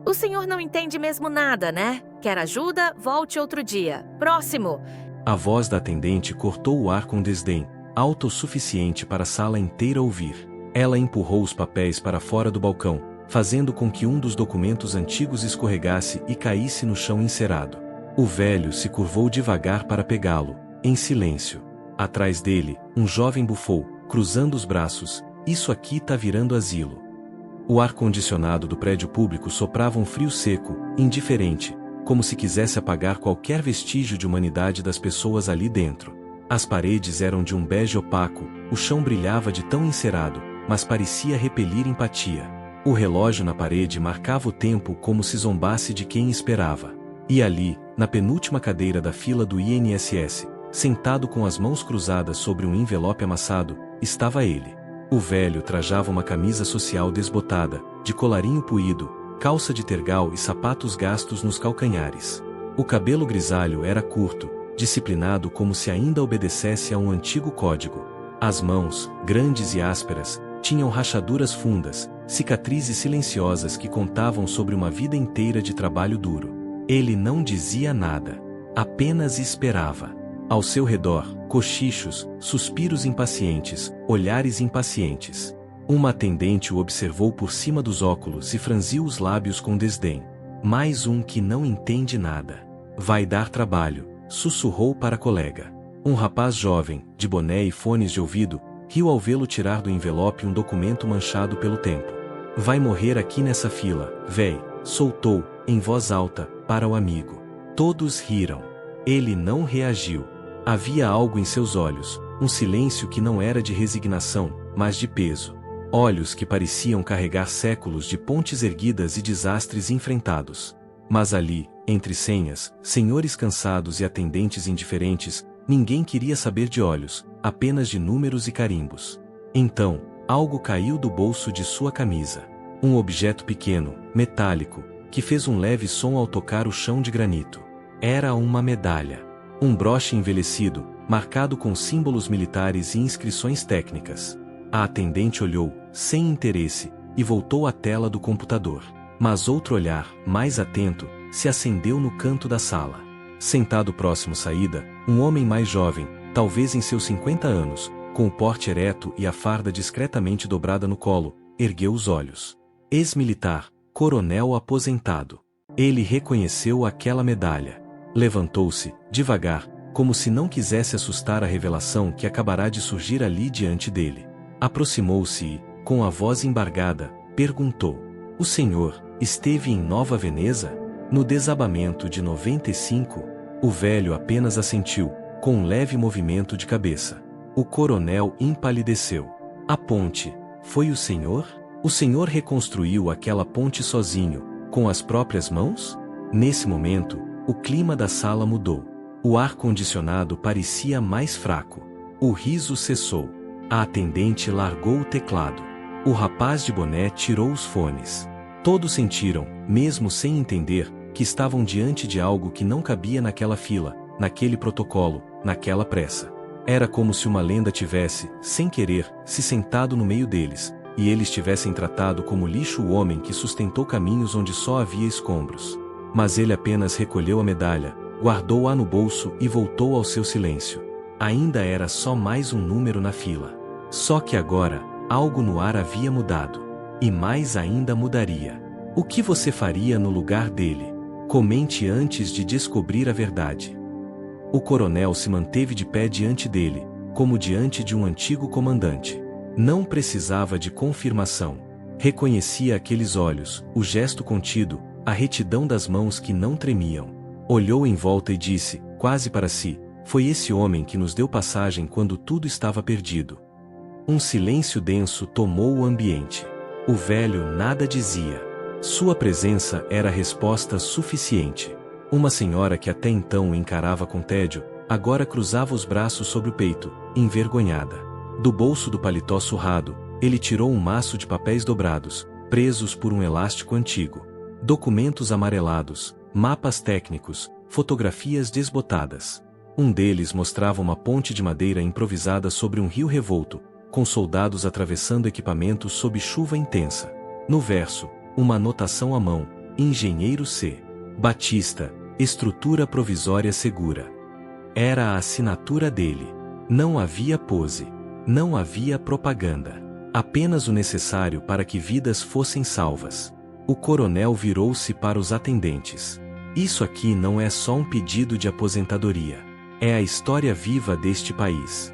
O senhor não entende mesmo nada, né? Quer ajuda? Volte outro dia. Próximo! A voz da atendente cortou o ar com desdém, alta o suficiente para a sala inteira ouvir. Ela empurrou os papéis para fora do balcão, fazendo com que um dos documentos antigos escorregasse e caísse no chão encerado. O velho se curvou devagar para pegá-lo, em silêncio. Atrás dele, um jovem bufou, cruzando os braços: "Isso aqui tá virando asilo." O ar-condicionado do prédio público soprava um frio seco, indiferente, como se quisesse apagar qualquer vestígio de humanidade das pessoas ali dentro. As paredes eram de um bege opaco, o chão brilhava de tão encerado, mas parecia repelir empatia. O relógio na parede marcava o tempo como se zombasse de quem esperava. E ali, na penúltima cadeira da fila do INSS, sentado com as mãos cruzadas sobre um envelope amassado, estava ele. O velho trajava uma camisa social desbotada, de colarinho puído, calça de tergal e sapatos gastos nos calcanhares. O cabelo grisalho era curto, disciplinado como se ainda obedecesse a um antigo código. As mãos, grandes e ásperas, tinham rachaduras fundas, cicatrizes silenciosas que contavam sobre uma vida inteira de trabalho duro. Ele não dizia nada, apenas esperava. Ao seu redor, cochichos, suspiros impacientes, olhares impacientes. Uma atendente o observou por cima dos óculos e franziu os lábios com desdém. Mais um que não entende nada. Vai dar trabalho, sussurrou para a colega. Um rapaz jovem, de boné e fones de ouvido, riu ao vê-lo tirar do envelope um documento manchado pelo tempo. Vai morrer aqui nessa fila, véi, soltou, em voz alta, para o amigo. Todos riram. Ele não reagiu. Havia algo em seus olhos, um silêncio que não era de resignação, mas de peso. Olhos que pareciam carregar séculos de pontes erguidas e desastres enfrentados. Mas ali, entre senhas, senhores cansados e atendentes indiferentes, ninguém queria saber de olhos, apenas de números e carimbos. Então, algo caiu do bolso de sua camisa. Um objeto pequeno, metálico, que fez um leve som ao tocar o chão de granito. Era uma medalha. Um broche envelhecido, marcado com símbolos militares e inscrições técnicas. A atendente olhou, sem interesse, e voltou à tela do computador. Mas outro olhar, mais atento, se acendeu no canto da sala. Sentado próximo à saída, um homem mais jovem, talvez em seus 50 anos, com o porte ereto e a farda discretamente dobrada no colo, ergueu os olhos. Ex-militar, coronel aposentado. Ele reconheceu aquela medalha. Levantou-se, devagar, como se não quisesse assustar a revelação que acabará de surgir ali diante dele. Aproximou-se e, com a voz embargada, perguntou: "O senhor esteve em Nova Veneza? No desabamento de 95? O velho apenas assentiu, com um leve movimento de cabeça. O coronel empalideceu. "A ponte, foi o senhor? O senhor reconstruiu aquela ponte sozinho, com as próprias mãos?" Nesse momento, o clima da sala mudou. O ar-condicionado parecia mais fraco. O riso cessou. A atendente largou o teclado. O rapaz de boné tirou os fones. Todos sentiram, mesmo sem entender, que estavam diante de algo que não cabia naquela fila, naquele protocolo, naquela pressa. Era como se uma lenda tivesse, sem querer, se sentado no meio deles, e eles tivessem tratado como lixo o homem que sustentou caminhos onde só havia escombros. Mas ele apenas recolheu a medalha, guardou-a no bolso e voltou ao seu silêncio. Ainda era só mais um número na fila. Só que agora, algo no ar havia mudado. E mais ainda mudaria. O que você faria no lugar dele? Comente antes de descobrir a verdade. O coronel se manteve de pé diante dele, como diante de um antigo comandante. Não precisava de confirmação. Reconhecia aqueles olhos, o gesto contido, a retidão das mãos que não tremiam. Olhou em volta e disse, quase para si: "Foi esse homem que nos deu passagem quando tudo estava perdido." Um silêncio denso tomou o ambiente. O velho nada dizia. Sua presença era resposta suficiente. Uma senhora que até então o encarava com tédio, agora cruzava os braços sobre o peito, envergonhada. Do bolso do paletó surrado, ele tirou um maço de papéis dobrados, presos por um elástico antigo. Documentos amarelados, mapas técnicos, fotografias desbotadas. Um deles mostrava uma ponte de madeira improvisada sobre um rio revolto, com soldados atravessando equipamentos sob chuva intensa. No verso, uma anotação à mão: Engenheiro C. Batista, estrutura provisória segura. Era a assinatura dele. Não havia pose. Não havia propaganda. Apenas o necessário para que vidas fossem salvas. O coronel virou-se para os atendentes. Isso aqui não é só um pedido de aposentadoria. É a história viva deste país.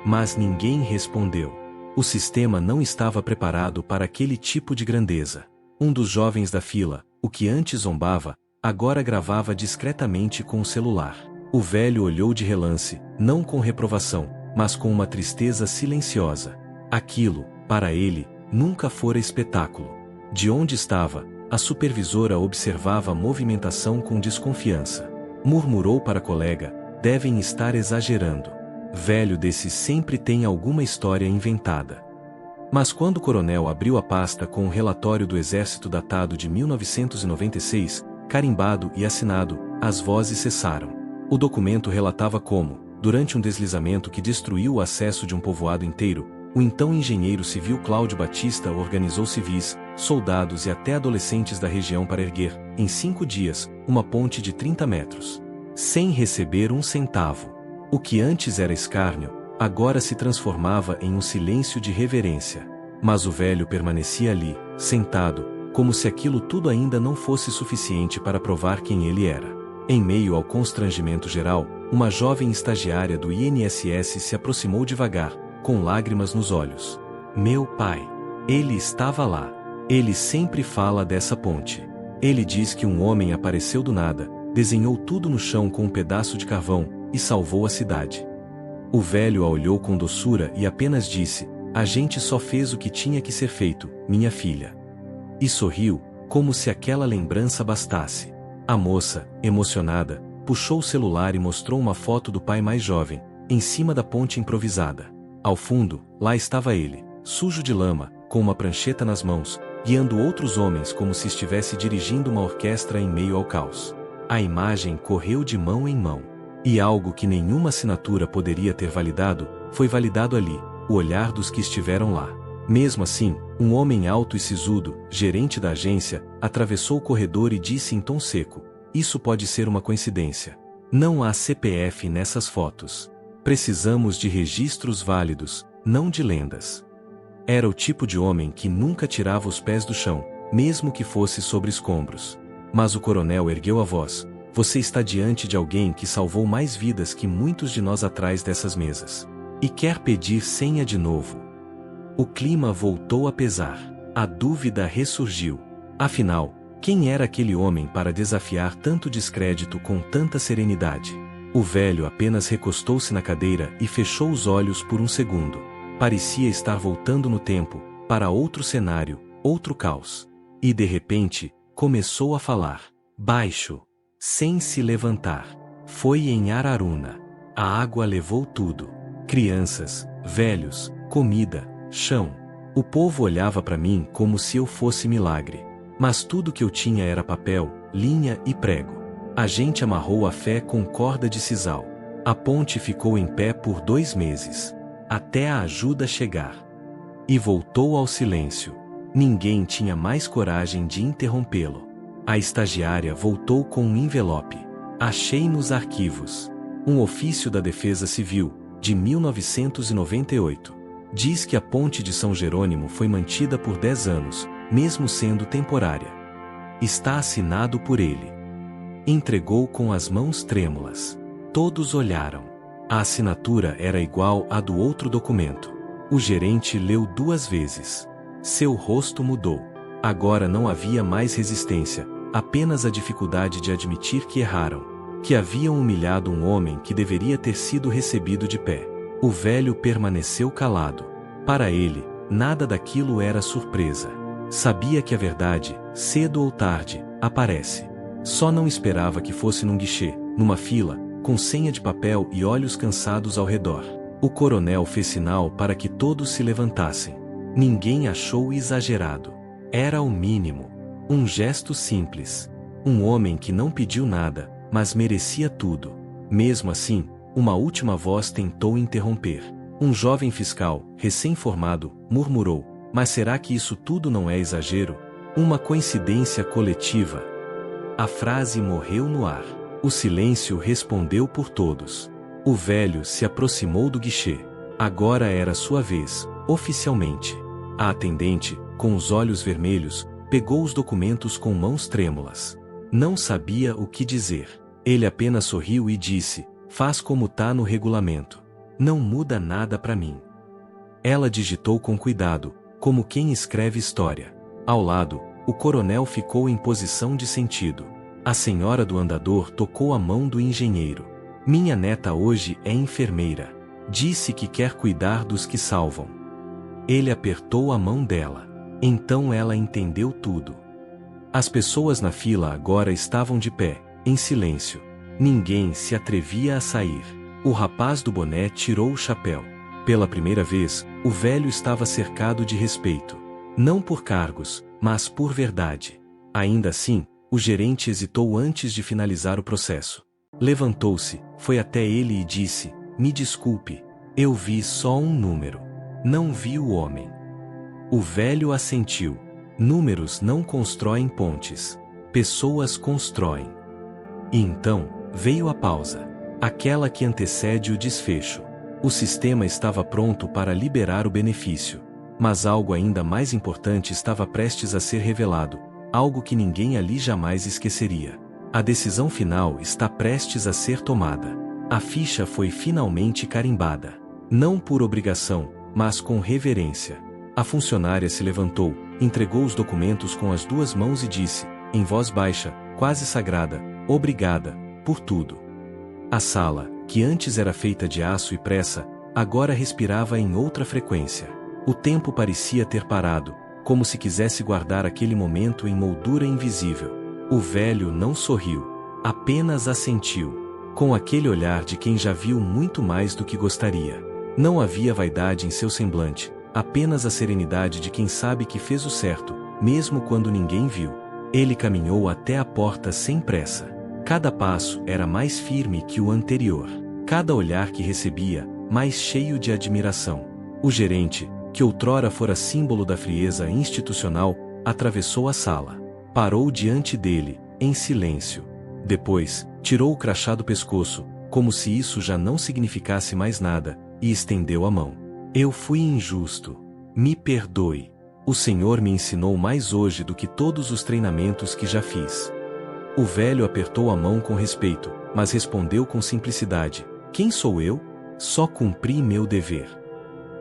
Mas ninguém respondeu. O sistema não estava preparado para aquele tipo de grandeza. Um dos jovens da fila, o que antes zombava, agora gravava discretamente com o celular. O velho olhou de relance, não com reprovação, mas com uma tristeza silenciosa. Aquilo, para ele, nunca fora espetáculo. De onde estava, a supervisora observava a movimentação com desconfiança. Murmurou para a colega: devem estar exagerando. Velho desse sempre tem alguma história inventada. Mas quando o coronel abriu a pasta com o relatório do Exército datado de 1996, carimbado e assinado, as vozes cessaram. O documento relatava como, durante um deslizamento que destruiu o acesso de um povoado inteiro, o então engenheiro civil Cláudio Batista organizou civis, soldados e até adolescentes da região para erguer, em 5 dias, uma ponte de 30 metros. Sem receber um centavo. O que antes era escárnio, agora se transformava em um silêncio de reverência. Mas o velho permanecia ali, sentado, como se aquilo tudo ainda não fosse suficiente para provar quem ele era. Em meio ao constrangimento geral, uma jovem estagiária do INSS se aproximou devagar, com lágrimas nos olhos. Meu pai. Ele estava lá. Ele sempre fala dessa ponte. Ele diz que um homem apareceu do nada, desenhou tudo no chão com um pedaço de carvão, e salvou a cidade. O velho a olhou com doçura e apenas disse: a gente só fez o que tinha que ser feito, minha filha. E sorriu, como se aquela lembrança bastasse. A moça, emocionada, puxou o celular e mostrou uma foto do pai mais jovem, em cima da ponte improvisada. Ao fundo, lá estava ele, sujo de lama, com uma prancheta nas mãos, guiando outros homens como se estivesse dirigindo uma orquestra em meio ao caos. A imagem correu de mão em mão. E algo que nenhuma assinatura poderia ter validado, foi validado ali, o olhar dos que estiveram lá. Mesmo assim, um homem alto e sisudo, gerente da agência, atravessou o corredor e disse em tom seco: isso pode ser uma coincidência. Não há CPF nessas fotos. Precisamos de registros válidos, não de lendas. Era o tipo de homem que nunca tirava os pés do chão, mesmo que fosse sobre escombros. Mas o coronel ergueu a voz: você está diante de alguém que salvou mais vidas que muitos de nós atrás dessas mesas. E quer pedir senha de novo. O clima voltou a pesar. A dúvida ressurgiu. Afinal, quem era aquele homem para desafiar tanto descrédito com tanta serenidade? O velho apenas recostou-se na cadeira e fechou os olhos por um segundo. Parecia estar voltando no tempo, para outro cenário, outro caos. E de repente, começou a falar. Baixo. Sem se levantar. Foi em Araruna. A água levou tudo. Crianças, velhos, comida, chão. O povo olhava para mim como se eu fosse milagre. Mas tudo que eu tinha era papel, linha e prego. A gente amarrou a fé com corda de sisal. A ponte ficou em pé por 2 meses. Até a ajuda chegar. E voltou ao silêncio. Ninguém tinha mais coragem de interrompê-lo. A estagiária voltou com um envelope. Achei nos arquivos. Um ofício da Defesa Civil, de 1998. Diz que a ponte de São Jerônimo foi mantida por 10 anos, mesmo sendo temporária. Está assinado por ele. Entregou com as mãos trêmulas. Todos olharam. A assinatura era igual à do outro documento. O gerente leu 2 vezes. Seu rosto mudou. Agora não havia mais resistência, apenas a dificuldade de admitir que erraram, que haviam humilhado um homem que deveria ter sido recebido de pé. O velho permaneceu calado. Para ele, nada daquilo era surpresa. Sabia que a verdade, cedo ou tarde, aparece. Só não esperava que fosse num guichê, numa fila, com senha de papel e olhos cansados ao redor. O coronel fez sinal para que todos se levantassem. Ninguém achou exagerado. Era o mínimo. Um gesto simples. Um homem que não pediu nada, mas merecia tudo. Mesmo assim, uma última voz tentou interromper. Um jovem fiscal, recém-formado, murmurou: mas será que isso tudo não é exagero? Uma coincidência coletiva. A frase morreu no ar. O silêncio respondeu por todos. O velho se aproximou do guichê. Agora era sua vez, oficialmente. A atendente, com os olhos vermelhos, pegou os documentos com mãos trêmulas. Não sabia o que dizer. Ele apenas sorriu e disse: faz como tá no regulamento. Não muda nada para mim. Ela digitou com cuidado, como quem escreve história. Ao lado, o coronel ficou em posição de sentido. A senhora do andador tocou a mão do engenheiro. Minha neta hoje é enfermeira. Disse que quer cuidar dos que salvam. Ele apertou a mão dela. Então ela entendeu tudo. As pessoas na fila agora estavam de pé, em silêncio. Ninguém se atrevia a sair. O rapaz do boné tirou o chapéu. Pela primeira vez, o velho estava cercado de respeito. Não por cargos, mas por verdade. Ainda assim, o gerente hesitou antes de finalizar o processo. Levantou-se, foi até ele e disse: me desculpe, eu vi só um número. Não vi o homem. O velho assentiu. Números não constroem pontes. Pessoas constroem. E então, veio a pausa. Aquela que antecede o desfecho. O sistema estava pronto para liberar o benefício. Mas algo ainda mais importante estava prestes a ser revelado, algo que ninguém ali jamais esqueceria. A decisão final está prestes a ser tomada. A ficha foi finalmente carimbada. Não por obrigação, mas com reverência. A funcionária se levantou, entregou os documentos com as duas mãos e disse, em voz baixa, quase sagrada: obrigada, por tudo. A sala, que antes era feita de aço e pressa, agora respirava em outra frequência. O tempo parecia ter parado, como se quisesse guardar aquele momento em moldura invisível. O velho não sorriu, apenas assentiu, com aquele olhar de quem já viu muito mais do que gostaria. Não havia vaidade em seu semblante, apenas a serenidade de quem sabe que fez o certo, mesmo quando ninguém viu. Ele caminhou até a porta sem pressa. Cada passo era mais firme que o anterior. Cada olhar que recebia, mais cheio de admiração. O gerente, que outrora fora símbolo da frieza institucional, atravessou a sala. Parou diante dele, em silêncio. Depois, tirou o crachá do pescoço, como se isso já não significasse mais nada, e estendeu a mão. Eu fui injusto. Me perdoe. O Senhor me ensinou mais hoje do que todos os treinamentos que já fiz. O velho apertou a mão com respeito, mas respondeu com simplicidade: quem sou eu? Só cumpri meu dever.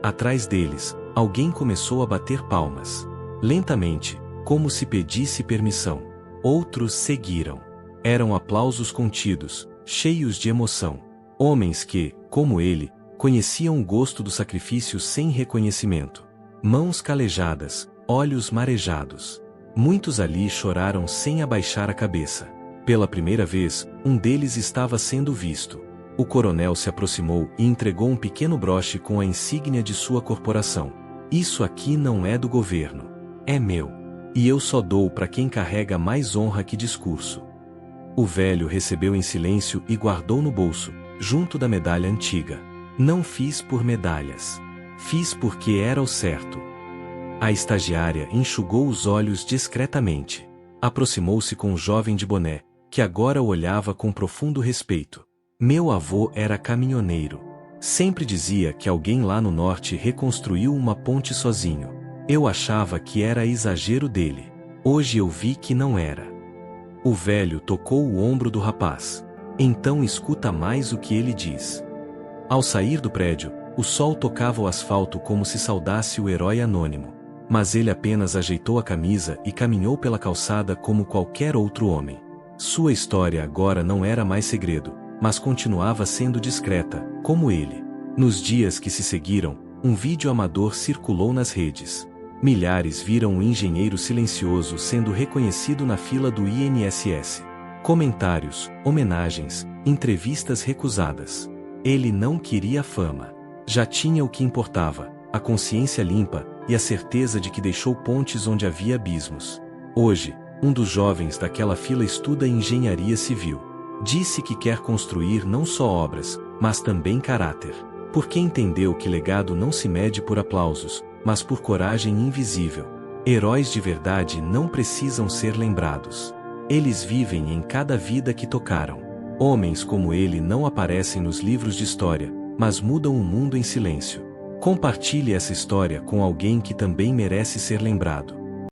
Atrás deles, alguém começou a bater palmas. Lentamente, como se pedisse permissão. Outros seguiram. Eram aplausos contidos, cheios de emoção. Homens que, como ele, conheciam o gosto do sacrifício sem reconhecimento. Mãos calejadas, olhos marejados. Muitos ali choraram sem abaixar a cabeça. Pela primeira vez, um deles estava sendo visto. O coronel se aproximou e entregou um pequeno broche com a insígnia de sua corporação. Isso aqui não é do governo. É meu. E eu só dou para quem carrega mais honra que discurso. O velho recebeu em silêncio e guardou no bolso, junto da medalha antiga. Não fiz por medalhas. Fiz porque era o certo. A estagiária enxugou os olhos discretamente. Aproximou-se com o jovem de boné, que agora o olhava com profundo respeito. Meu avô era caminhoneiro. Sempre dizia que alguém lá no norte reconstruiu uma ponte sozinho. Eu achava que era exagero dele. Hoje eu vi que não era. O velho tocou o ombro do rapaz. Então escuta mais o que ele diz. Ao sair do prédio, o sol tocava o asfalto como se saudasse o herói anônimo. Mas ele apenas ajeitou a camisa e caminhou pela calçada como qualquer outro homem. Sua história agora não era mais segredo, mas continuava sendo discreta, como ele. Nos dias que se seguiram, um vídeo amador circulou nas redes. Milhares viram o engenheiro silencioso sendo reconhecido na fila do INSS. Comentários, homenagens, entrevistas recusadas. Ele não queria fama. Já tinha o que importava, a consciência limpa e a certeza de que deixou pontes onde havia abismos. Hoje, um dos jovens daquela fila estuda engenharia civil. Disse que quer construir não só obras, mas também caráter. Porque entendeu que legado não se mede por aplausos, mas por coragem invisível. Heróis de verdade não precisam ser lembrados. Eles vivem em cada vida que tocaram. Homens como ele não aparecem nos livros de história, mas mudam o mundo em silêncio. Compartilhe essa história com alguém que também merece ser lembrado.